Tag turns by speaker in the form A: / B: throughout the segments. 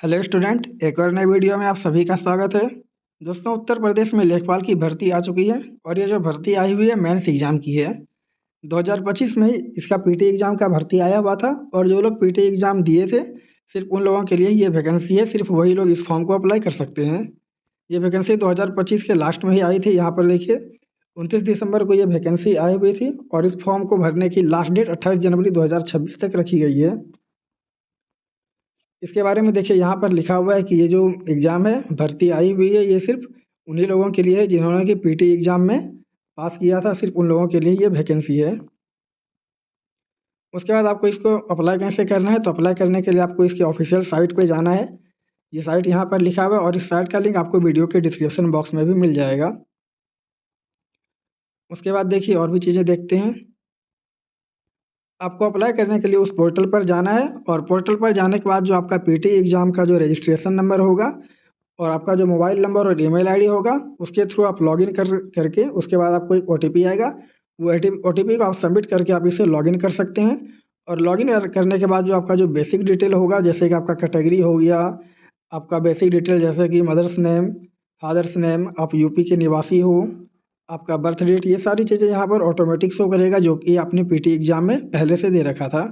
A: Hello student, एक और नए वीडियो में आप सभी का स्वागत है। दोस्तों, उत्तर प्रदेश में लेखपाल की भर्ती आ चुकी है और ये जो भर्ती आई हुई है मेंस एग्ज़ाम की है। 2025 में ही इसका पीटी एग्ज़ाम का भर्ती आया हुआ था और जो लोग पीटी एग्ज़ाम दिए थे सिर्फ उन लोगों के लिए ये वैकेंसी है। सिर्फ वही लोग इस फॉर्म को अप्लाई कर सकते हैं। ये वैकेंसी 2025 के लास्ट में ही आई थी। यहाँ पर देखिए 29 दिसंबर को ये वैकेंसी आई हुई थी और इस फॉर्म को भरने की लास्ट डेट 28 जनवरी 2026 तक रखी गई है। इसके बारे में देखिए यहाँ पर लिखा हुआ है कि ये जो एग्ज़ाम है भर्ती आई हुई है ये सिर्फ उन्हीं लोगों के लिए है जिन्होंने कि पीटी एग्ज़ाम में पास किया था। सिर्फ उन लोगों के लिए ये वैकेंसी है। उसके बाद आपको इसको अप्लाई कैसे करना है, तो अप्लाई करने के लिए आपको इसके ऑफिशियल साइट पे जाना है। ये साइट यहाँ पर लिखा हुआ है और इस साइट का लिंक आपको वीडियो के डिस्क्रिप्शन बॉक्स में भी मिल जाएगा। उसके बाद देखिए और भी चीज़ें देखते हैं। आपको अप्लाई करने के लिए उस पोर्टल पर जाना है और पोर्टल पर जाने के बाद जो आपका पीटी एग्ज़ाम का जो रजिस्ट्रेशन नंबर होगा और आपका जो मोबाइल नंबर और ईमेल आईडी होगा उसके थ्रू आप लॉगिन करके उसके बाद आपको एक ओटीपी आएगा। वो ओटीपी को आप सबमिट करके आप इसे लॉगिन कर सकते हैं। और लॉगिन करने के बाद जो आपका जो बेसिक डिटेल होगा, जैसे कि आपका कैटेगरी हो गया, आपका बेसिक डिटेल जैसे कि मदर्स नेम, फादर्स नेम, आप यूपी के निवासी हो, आपका बर्थ डेट, ये सारी चीज़ें यहाँ पर ऑटोमेटिक शो करेगा जो कि आपने पीटी एग्ज़ाम में पहले से दे रखा था।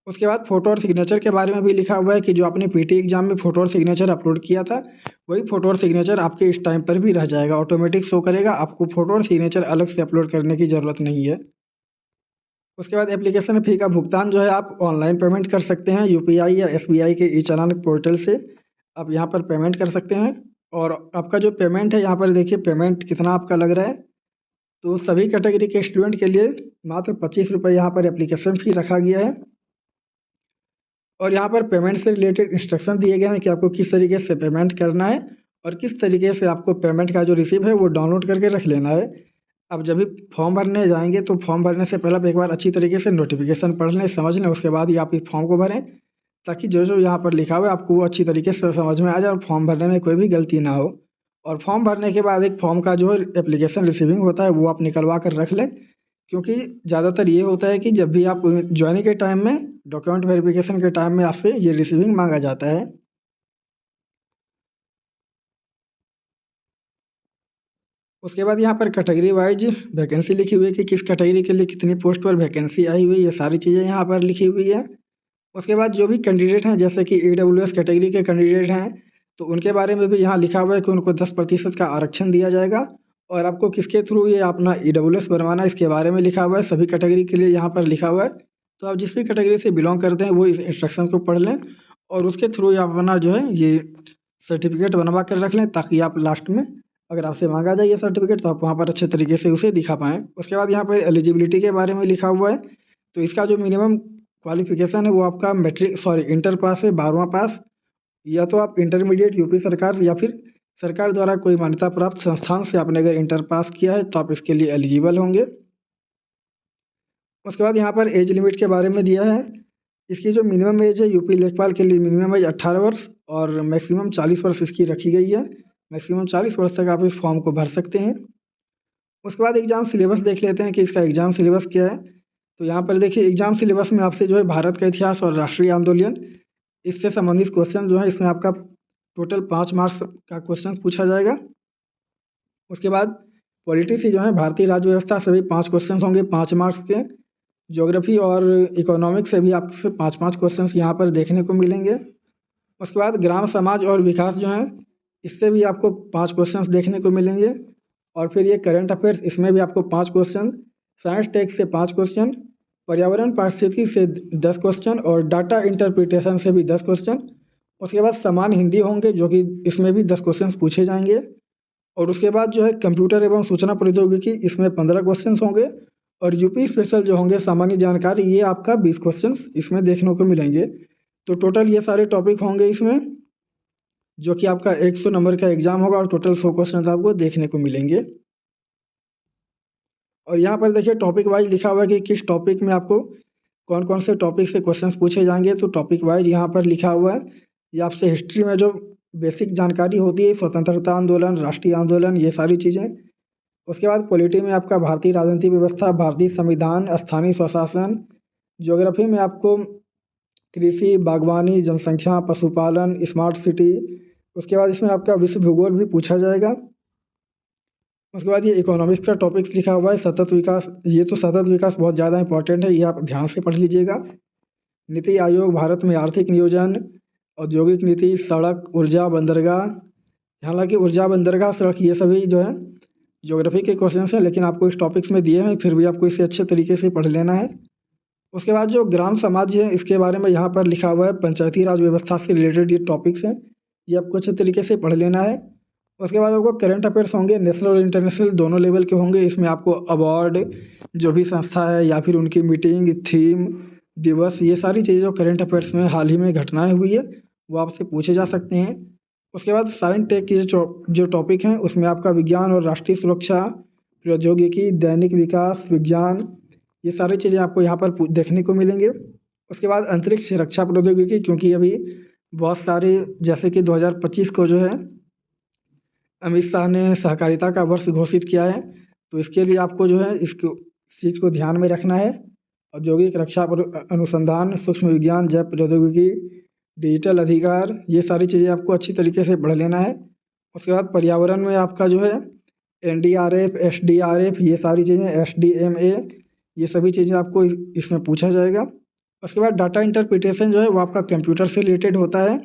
A: उसके बाद फ़ोटो और सिग्नेचर के बारे में भी लिखा हुआ है कि जो आपने पीटी एग्ज़ाम में फ़ोटो और सिग्नेचर अपलोड किया था वही फ़ोटो और सिग्नेचर आपके इस टाइम पर भी रह जाएगा, ऑटोमेटिक शो करेगा। आपको फ़ोटो और सिग्नेचर अलग से अपलोड करने की ज़रूरत नहीं है। उसके बाद एप्लीकेशन फ़ी का भुगतान जो है आप ऑनलाइन पेमेंट कर सकते हैं। यूपीआई या एसबीआई के ई चालान पोर्टल से आप यहाँ पर पेमेंट कर सकते हैं। और आपका जो पेमेंट है यहाँ पर देखिए पेमेंट कितना आपका लग रहा है। तो सभी कैटेगरी के स्टूडेंट के लिए मात्र 25 रुपये यहाँ पर एप्लीकेशन फ़ी रखा गया है। और यहाँ पर पेमेंट से रिलेटेड इंस्ट्रक्शन दिए गए हैं कि आपको किस तरीके से पेमेंट करना है और किस तरीके से आपको पेमेंट का जो रिसीप है वो डाउनलोड करके रख लेना है। अब जब भी फॉर्म भरने जाएंगे तो फॉर्म भरने से पहले आप एक बार अच्छी तरीके से नोटिफिकेशन पढ़ लें, समझ लें, उसके बाद ही आप इस फॉर्म को भरें ताकि जो जो यहाँ पर लिखा हुआ है आपको वो अच्छी तरीके से समझ में आ जाए और फॉर्म भरने में कोई भी गलती ना हो। और फॉर्म भरने के बाद एक फॉर्म का जो एप्लीकेशन रिसीविंग होता है वो आप निकलवा कर रख लें, क्योंकि ज़्यादातर ये होता है कि जब भी आप ज्वाइनिंग के टाइम में डॉक्यूमेंट वेरिफिकेशन के टाइम में आपसे ये रिसीविंग मांगा जाता है। उसके बाद यहाँ पर कैटेगरी वाइज वैकेंसी लिखी हुई है कि किस कैटेगरी के लिए कितनी पोस्ट पर वैकेंसी आई हुई है, ये सारी चीज़ें यहाँ पर लिखी हुई है। उसके बाद जो भी कैंडिडेट हैं जैसे कि ईडब्ल्यूएस कैटेगरी के कैंडिडेट हैं तो उनके बारे में भी यहाँ लिखा हुआ है कि उनको 10% का आरक्षण दिया जाएगा। और आपको किसके थ्रू ये अपना ईडब्ल्यूएस बनवाना है इसके बारे में लिखा हुआ है। सभी कैटेगरी के लिए यहाँ पर लिखा हुआ है। तो आप जिस भी कैटेगरी से बिलोंग करते हैं वो इस इंस्ट्रक्शन को पढ़ लें और उसके थ्रू आप अपना जो है ये सर्टिफिकेट बनवा कर रख लें ताकि आप लास्ट में अगर आपसे मांगा जाए ये सर्टिफिकेट तो आप वहाँ पर अच्छे तरीके से उसे दिखा पाएँ। उसके बाद यहाँ पर एलिजिबिलिटी के बारे में लिखा हुआ है। तो इसका जो मिनिमम क्वालिफिकेशन है वो आपका इंटर पास है, 12वां पास, या तो आप इंटरमीडिएट यूपी सरकार या फिर सरकार द्वारा कोई मान्यता प्राप्त संस्थान से आपने अगर इंटर पास किया है तो आप इसके लिए एलिजिबल होंगे। उसके बाद यहाँ पर एज लिमिट के बारे में दिया है। इसकी जो मिनिमम एज है यूपी लेखपाल के लिए मिनिमम एज 18 वर्ष और मैक्सिमम 40 वर्ष इसकी रखी गई है। मैक्सिमम 40 वर्ष तक आप इस फॉर्म को भर सकते हैं। उसके बाद एग्ज़ाम सिलेबस देख लेते हैं कि इसका एग्ज़ाम सिलेबस क्या है। तो यहाँ पर देखिए एग्ज़ाम सिलेबस में आपसे जो है भारत का इतिहास और राष्ट्रीय आंदोलन इससे संबंधित क्वेश्चन जो है इसमें आपका टोटल 5 मार्क्स का क्वेश्चन पूछा जाएगा। उसके बाद पॉलिटी से जो है भारतीय राज्य व्यवस्था से भी 5 क्वेश्चन होंगे 5 मार्क्स के। ज्योग्राफी और इकोनॉमिक्स से भी आपसे 5-5 क्वेश्चन यहाँ पर देखने को मिलेंगे। उसके बाद ग्राम समाज और विकास जो है इससे भी आपको 5 क्वेश्चन देखने को मिलेंगे। और फिर ये करंट अफेयर्स इसमें भी आपको 5 क्वेश्चन, साइंस टेक से 5 क्वेश्चन, पर्यावरण पारिस्थितिकी से 10 क्वेश्चन और डाटा इंटरप्रिटेशन से भी 10 क्वेश्चन। उसके बाद समान हिंदी होंगे जो कि इसमें भी 10 क्वेश्चन पूछे जाएंगे। और उसके बाद जो है कंप्यूटर एवं सूचना प्रौद्योगिकी इसमें 15 क्वेश्चन होंगे। और यूपी स्पेशल जो होंगे सामान्य जानकारी ये आपका 20 क्वेश्चन इसमें देखने को मिलेंगे। तो टोटल ये सारे टॉपिक होंगे इसमें जो कि आपका 100 नंबर का एग्ज़ाम होगा और टोटल 100 क्वेश्चन आपको देखने को मिलेंगे। और यहाँ पर देखिए टॉपिक वाइज लिखा हुआ है कि किस टॉपिक में आपको कौन कौन से टॉपिक से क्वेश्चंस पूछे जाएंगे। तो टॉपिक वाइज यहाँ पर लिखा हुआ है। ये आपसे हिस्ट्री में जो बेसिक जानकारी होती है, स्वतंत्रता आंदोलन, राष्ट्रीय आंदोलन, ये सारी चीज़ें। उसके बाद पॉलिटी में आपका भारतीय राजनीतिक व्यवस्था, भारतीय संविधान, स्थानीय स्वशासन। ज्योग्राफी में आपको कृषि, बागवानी, जनसंख्या, पशुपालन, स्मार्ट सिटी। उसके बाद इसमें आपका विश्व भूगोल भी पूछा जाएगा। उसके बाद ये इकोनॉमिक्स का टॉपिक्स लिखा हुआ है, सतत विकास। ये तो सतत विकास बहुत ज़्यादा इंपॉर्टेंट है, ये आप ध्यान से पढ़ लीजिएगा। नीति आयोग, भारत में आर्थिक नियोजन, औद्योगिक नीति, सड़क, ऊर्जा, बंदरगाह। हालांकि ऊर्जा, बंदरगाह, सड़क ये सभी जो है ज्योग्राफी के क्वेश्चन हैं, लेकिन आपको इस टॉपिक्स में दिए हैं, फिर भी आपको इसे अच्छे तरीके से पढ़ लेना है। उसके बाद जो ग्राम समाज है, इसके बारे में यहाँ पर लिखा हुआ है, पंचायती राज व्यवस्था से रिलेटेड ये टॉपिक्स हैं, ये आपको अच्छे तरीके से पढ़ लेना है। उसके बाद आपको करंट अफेयर्स होंगे, नेशनल और इंटरनेशनल दोनों लेवल के होंगे। इसमें आपको अवार्ड, जो भी संस्था है या फिर उनकी मीटिंग, थीम, दिवस, ये सारी चीज़ें जो करंट अफेयर्स में हाल ही में घटनाएं हुई है वो आपसे पूछे जा सकते हैं। उसके बाद साइंस टेक के जो टॉपिक हैं, उसमें आपका विज्ञान और राष्ट्रीय सुरक्षा, प्रौद्योगिकी, दैनिक विकास, विज्ञान, ये सारी चीज़ें आपको यहाँ पर देखने को मिलेंगे। उसके बाद अंतरिक्ष रक्षा प्रौद्योगिकी, क्योंकि अभी बहुत सारे, जैसे कि 2025 को जो है अमित शाह ने सहकारिता का वर्ष घोषित किया है, तो इसके लिए आपको जो है इसको चीज़ को ध्यान में रखना है। औद्योगिक रक्षा अनुसंधान, सूक्ष्म विज्ञान, जैव प्रौद्योगिकी, डिजिटल अधिकार, ये सारी चीज़ें आपको अच्छी तरीके से पढ़ लेना है। उसके बाद पर्यावरण में आपका जो है NDRF, SDRF, ये सारी चीज़ें, SDMA, ये सभी चीज़ें आपको इसमें पूछा जाएगा। उसके बाद डाटा इंटरप्रिटेशन जो है वो आपका कंप्यूटर से रिलेटेड होता है,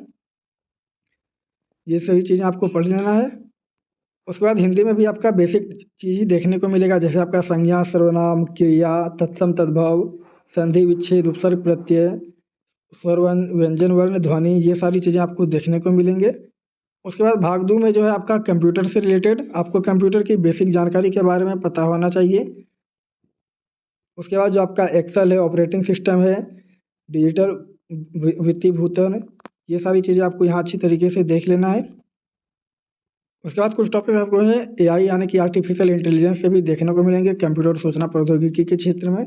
A: ये सभी चीज़ें आपको पढ़ लेना है। उसके बाद हिंदी में भी आपका बेसिक चीज़ ही देखने को मिलेगा, जैसे आपका संज्ञा, सर्वनाम, क्रिया, तत्सम, तद्भव, संधि, विच्छेद, उपसर्ग, प्रत्यय, स्वर, व्यंजन, वर्ण, ध्वनि, ये सारी चीज़ें आपको देखने को मिलेंगे। उसके बाद भाग 2 में जो है आपका कंप्यूटर से रिलेटेड, आपको कंप्यूटर की बेसिक जानकारी के बारे में पता होना चाहिए। उसके बाद जो आपका एक्सेल है, ऑपरेटिंग सिस्टम है, डिजिटल वित्तीय भुगतान, ये सारी चीज़ें आपको यहाँ अच्छी तरीके से देख लेना है। उसके बाद कुछ टॉपिक आपको है AI यानी कि आर्टिफिशियल इंटेलिजेंस से भी देखने को मिलेंगे कंप्यूटर सूचना प्रौद्योगिकी के क्षेत्र में।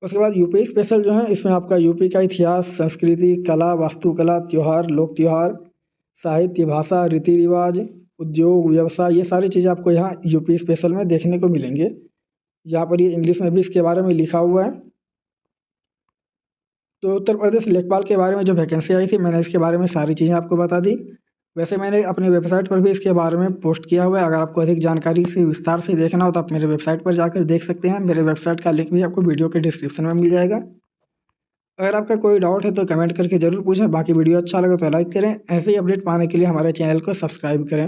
A: उसके बाद यूपी स्पेशल जो है, इसमें आपका यूपी का इतिहास, संस्कृति, कला, वास्तुकला, त्योहार, लोक त्योहार, साहित्य, भाषा, रीति रिवाज, उद्योग, व्यवसाय, ये सारी चीज़ें आपको यहाँ यूपी स्पेशल में देखने को मिलेंगे। यहाँ पर ये इंग्लिश में भी इसके बारे में लिखा हुआ है। तो उत्तर प्रदेश लेखपाल के बारे में जो वैकेंसी आई थी, मैंने इसके बारे में सारी चीज़ें आपको बता दी। वैसे मैंने अपनी वेबसाइट पर भी इसके बारे में पोस्ट किया हुआ है, अगर आपको अधिक जानकारी से विस्तार से देखना हो तो आप मेरे वेबसाइट पर जाकर देख सकते हैं। मेरे वेबसाइट का लिंक भी आपको वीडियो के डिस्क्रिप्शन में मिल जाएगा। अगर आपका कोई डाउट है तो कमेंट करके ज़रूर पूछें। बाकी वीडियो अच्छा लगा तो लाइक करें। ऐसे ही अपडेट पाने के लिए हमारे चैनल को सब्सक्राइब करें।